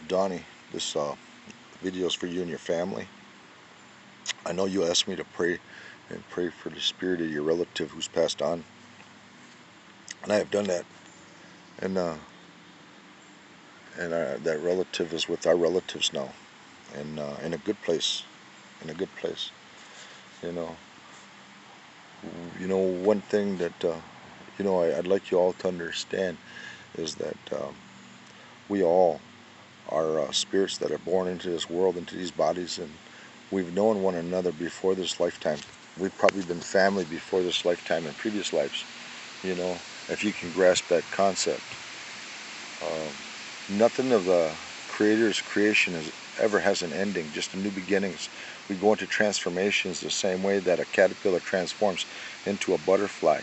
Donnie, this video is for you and your family. I know you asked me to pray and pray for the spirit of your relative who's passed on, and I have done that. And that relative is with our relatives now, and in a good place, in a good place. You know, one thing that I'd like you all to understand is that we all are spirits that are born into this world, into these bodies, and we've known one another before this lifetime. We've probably been family before this lifetime and previous lives, if you can grasp that concept. Nothing of the Creator's creation ever has an ending, just a new beginnings. We go into transformations the same way that a caterpillar transforms into a butterfly,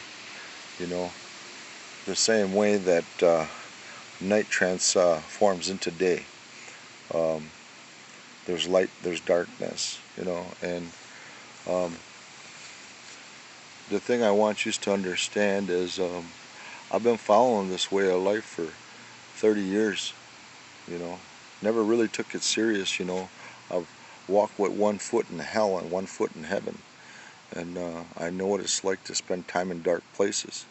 the same way that night transforms into day. There's light, there's darkness, and the thing I want you to understand is I've been following this way of life for 30 years, never really took it serious, I've walked with one foot in hell and one foot in heaven, and I know what it's like to spend time in dark places,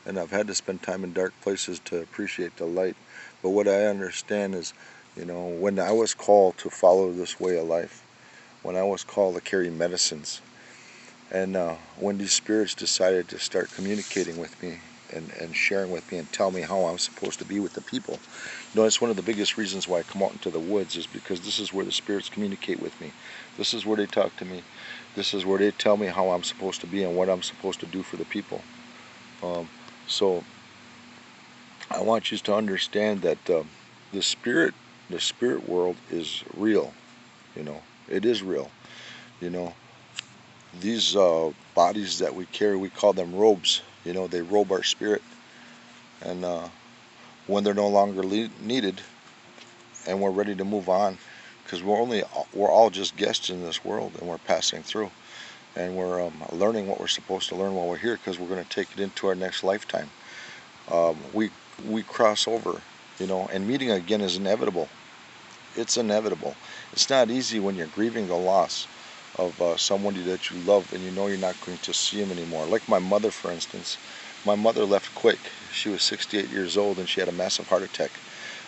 and I've had to spend time in dark places to appreciate the light. But what I understand is, when I was called to follow this way of life, when I was called to carry medicines, and when these spirits decided to start communicating with me and sharing with me and tell me how I'm supposed to be with the people, that's one of the biggest reasons why I come out into the woods, is because this is where the spirits communicate with me. This is where they talk to me. This is where they tell me how I'm supposed to be and what I'm supposed to do for the people. So I want you to understand that the spirit world is real. It is real. These bodies that we carry, we call them robes. They robe our spirit, and when they're no longer needed, and we're ready to move on, because we're all just guests in this world, and we're passing through, and we're learning what we're supposed to learn while we're here, because we're going to take it into our next lifetime. We cross over, and meeting again is inevitable. It's inevitable. It's not easy when you're grieving the loss of somebody that you love, and you're not going to see him anymore. Like my mother, for instance. My mother left quick. She was 68 years old, and she had a massive heart attack.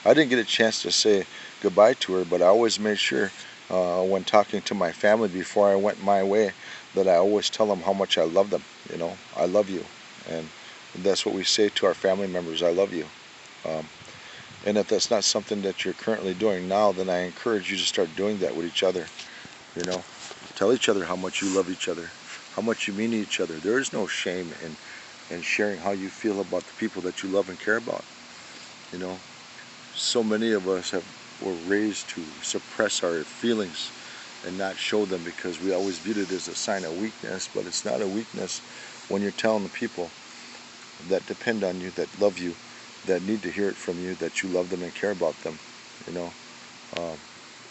I didn't get a chance to say goodbye to her, but I always made sure when talking to my family before I went my way, that I always tell them how much I love them. I love you, and that's what we say to our family members. I love you. And if that's not something that you're currently doing now, then I encourage you to start doing that with each other. Tell each other how much you love each other, how much you mean to each other. There is no shame in sharing how you feel about the people that you love and care about. So many of us were raised to suppress our feelings and not show them, because we always viewed it as a sign of weakness. But it's not a weakness when you're telling the people that depend on you, that love you, that need to hear it from you, that you love them and care about them.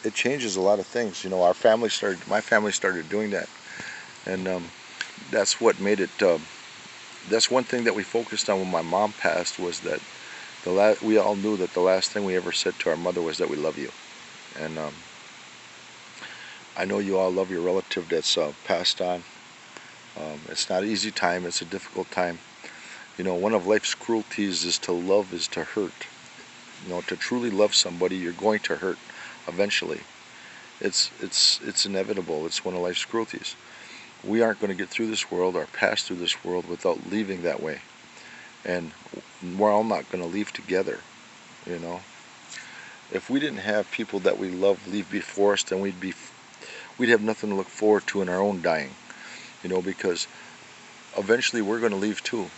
It changes a lot of things. My family started doing that, and that's what made it. That's one thing that we focused on when my mom passed, was that we all knew that the last thing we ever said to our mother was that we love you. And I know you all love your relative that's passed on. It's not an easy time. It's a difficult time. One of life's cruelties is to love is to hurt. To truly love somebody, you're going to hurt eventually. It's inevitable. It's one of life's cruelties. We aren't going to get through this world or pass through this world without leaving that way. And we're all not going to leave together. If we didn't have people that we love leave before us, then we'd have nothing to look forward to in our own dying. Because eventually we're going to leave too.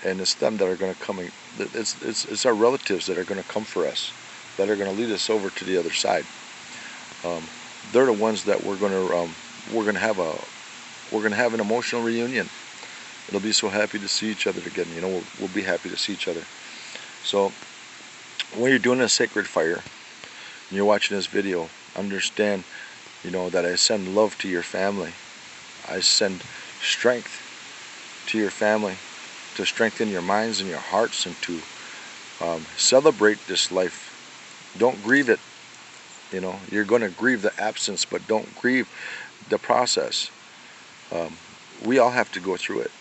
And it's them that are going to come. It's our relatives that are going to come for us, that are going to lead us over to the other side. They're the ones that we're going to have an emotional reunion. It'll be so happy to see each other again. We'll be happy to see each other. So when you're doing a sacred fire and you're watching this video, understand, that I send love to your family. I send strength to your family, to strengthen your minds and your hearts, and to celebrate this life. Don't grieve it. You know, you're going to grieve the absence, but don't grieve the process. Um, we all have to go through it.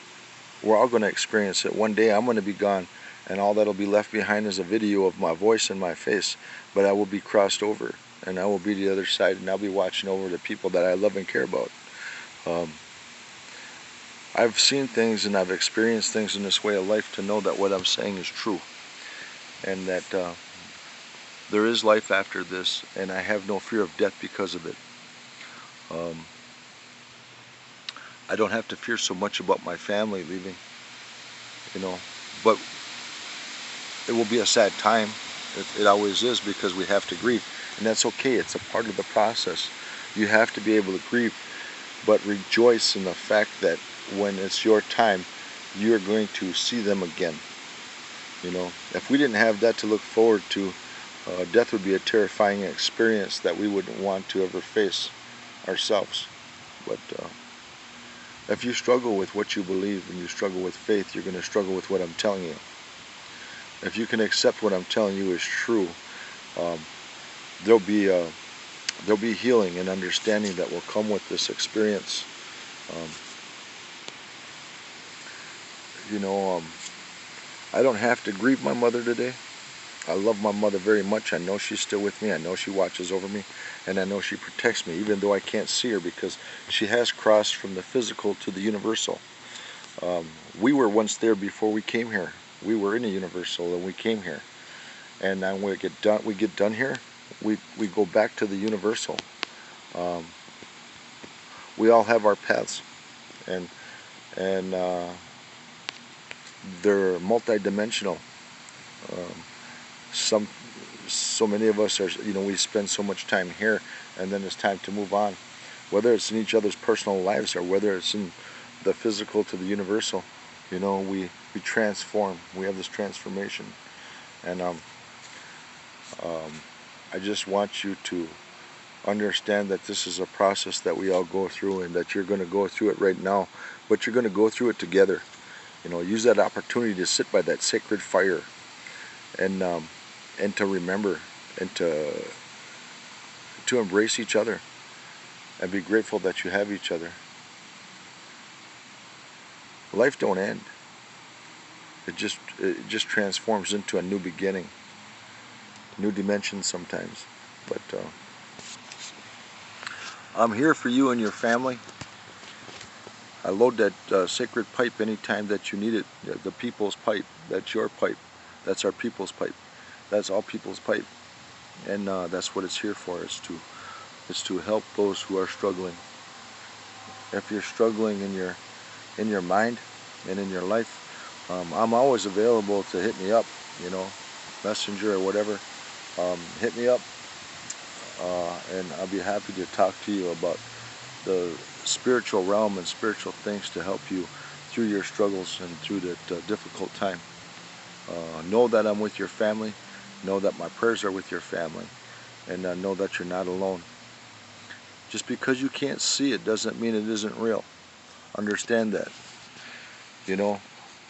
We're all going to experience it. One day I'm going to be gone, and all that'll be left behind is a video of my voice and my face, but I will be crossed over, and I will be the other side, and I'll be watching over the people that I love and care about. Um, I've seen things and I've experienced things in this way of life to know that what I'm saying is true, and that there is life after this, and I have no fear of death because of it. Um, I don't have to fear so much about my family leaving, you know, but it will be a sad time. It always is, because we have to grieve, and that's okay. It's a part of the process. You have to be able to grieve, but rejoice in the fact that when it's your time, you're going to see them again. You know, if we didn't have that to look forward to, death would be a terrifying experience that we wouldn't want to ever face ourselves. But if you struggle with what you believe and you struggle with faith, you're going to struggle with what I'm telling you. If you can accept what I'm telling you is true, um, there'll be healing and understanding that will come with this experience. Um, you know, I don't have to grieve my mother today. I love my mother very much. I know she's still with me. I know she watches over me, and I know she protects me, even though I can't see her, because she has crossed from the physical to the universal. We were once there before we came here. We were in the universal and we came here. And then when we get done here, we go back to the universal. Um, we all have our paths, and and they're multidimensional. Um, some so many of us are, you know, we spend so much time here, and then it's time to move on, whether it's in each other's personal lives or whether it's in the physical to the universal. You know, we transform. We have this transformation, and I just want you to understand that this is a process that we all go through, and that you're going to go through it right now, but you're going to go through it together. You know, use that opportunity to sit by that sacred fire, and to remember, and to embrace each other, and be grateful that you have each other. Life don't end. It just transforms into a new beginning, new dimension sometimes. But I'm here for you and your family. I load that sacred pipe anytime that you need it. The people's pipe. That's your pipe. That's our people's pipe. That's all people's pipe. And that's what it's here for. Is to help those who are struggling. If you're struggling in your mind and in your life, I'm always available to hit me up. You know, messenger or whatever. Hit me up, and I'll be happy to talk to you about the spiritual realm and spiritual things to help you through your struggles and through that difficult time. Know that I'm with your family. Know that my prayers are with your family, and know that you're not alone. Just because you can't see it doesn't mean it isn't real. Understand that, you know,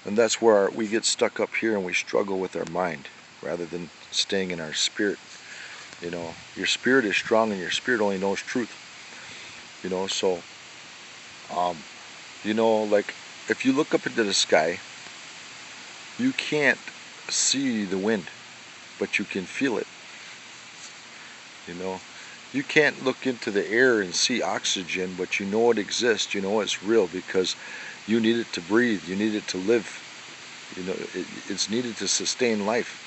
and that's where we get stuck up here and we struggle with our mind rather than staying in our spirit. You know, your spirit is strong, and your spirit only knows truth. You know, so you know, like, if you look up into the sky, you can't see the wind, but you can feel it. You know, you can't look into the air and see oxygen, but you know it exists. You know it's real, because you need it to breathe. You need it to live. You know, it's needed to sustain life.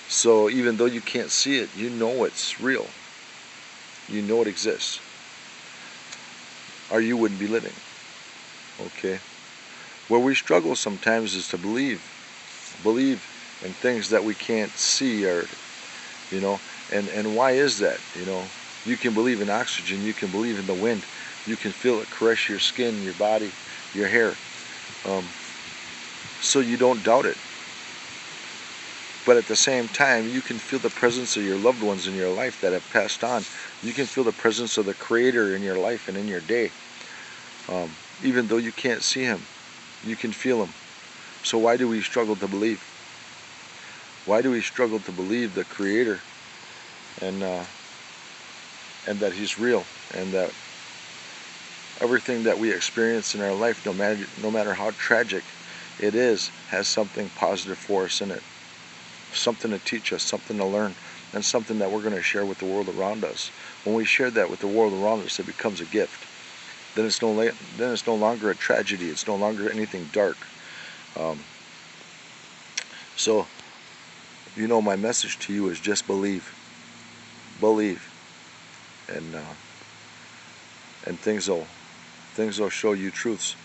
So even though you can't see it, you know it's real. You know it exists, or you wouldn't be living. Okay? Where we struggle sometimes is to believe in things that we can't see, or, you know, and why is that? You know, you can believe in oxygen, you can believe in the wind, you can feel it caress your skin, your body, your hair, so you don't doubt it. But at the same time, you can feel the presence of your loved ones in your life that have passed on. You can feel the presence of the Creator in your life and in your day. Even though you can't see Him, you can feel Him. So why do we struggle to believe? Why do we struggle to believe the Creator? And and that He's real, and that everything that we experience in our life, no matter how tragic it is, has something positive for us in it. Something to teach us, something to learn, and something that we're going to share with the world around us. When we share that with the world around us, it becomes a gift. Then it's no longer a tragedy. It's no longer anything dark. So, my message to you is just believe, and things will show you truths.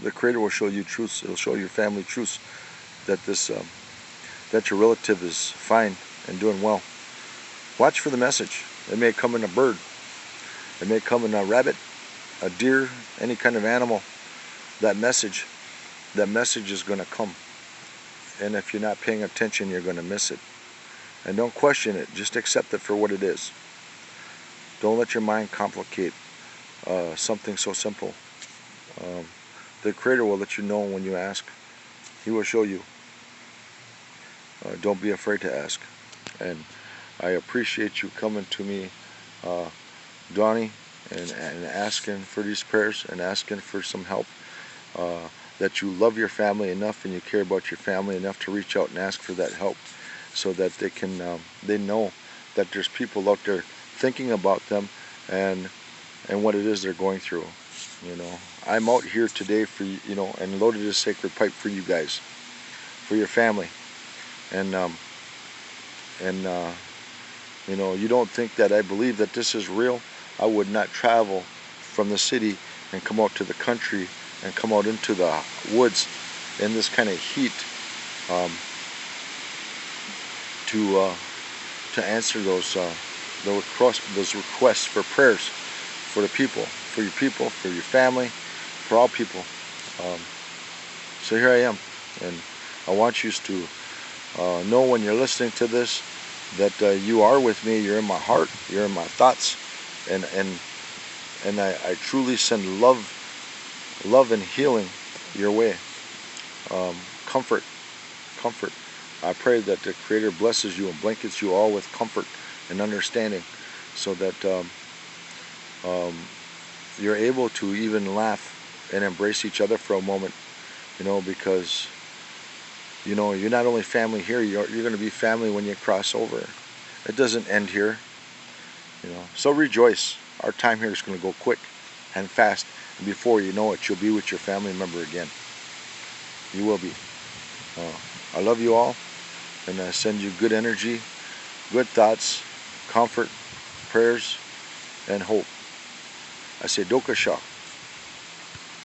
The Creator will show you truths. It'll show your family truths that your relative is fine and doing well. Watch for the message. It may come in a bird. It may come in a rabbit, a deer, any kind of animal. That message is going to come. And if you're not paying attention, you're going to miss it. And don't question it. Just accept it for what it is. Don't let your mind complicate something so simple. The Creator will let you know when you ask. He will show you. Don't be afraid to ask. And I appreciate you coming to me, Donnie, and asking for these prayers and asking for some help. That you love your family enough and you care about your family enough to reach out and ask for that help, so that they know that there's people out there thinking about them and what it is they're going through. I'm out here today for you, and loaded a sacred pipe for you guys, for your family, and you don't think that I believe that this is real. I would not travel from the city and come out to the country and come out into the woods in this kind of heat to answer those requests for prayers for the people, for your family, for all people. So here I am, and I want you to know when you're listening to this that you are with me. You're in my heart. You're in my thoughts, and I truly send love and healing your way. Comfort. I pray that the Creator blesses you and blankets you all with comfort and understanding, so that you're able to even laugh and embrace each other for a moment, because you're not only family here, you're going to be family when you cross over. It doesn't end here, so rejoice. Our time here is going to go quick and fast, and before you know it, you'll be with your family member again. You will be. I love you all, and I send you good energy, good thoughts, comfort, prayers, and hope. I say Dokasha.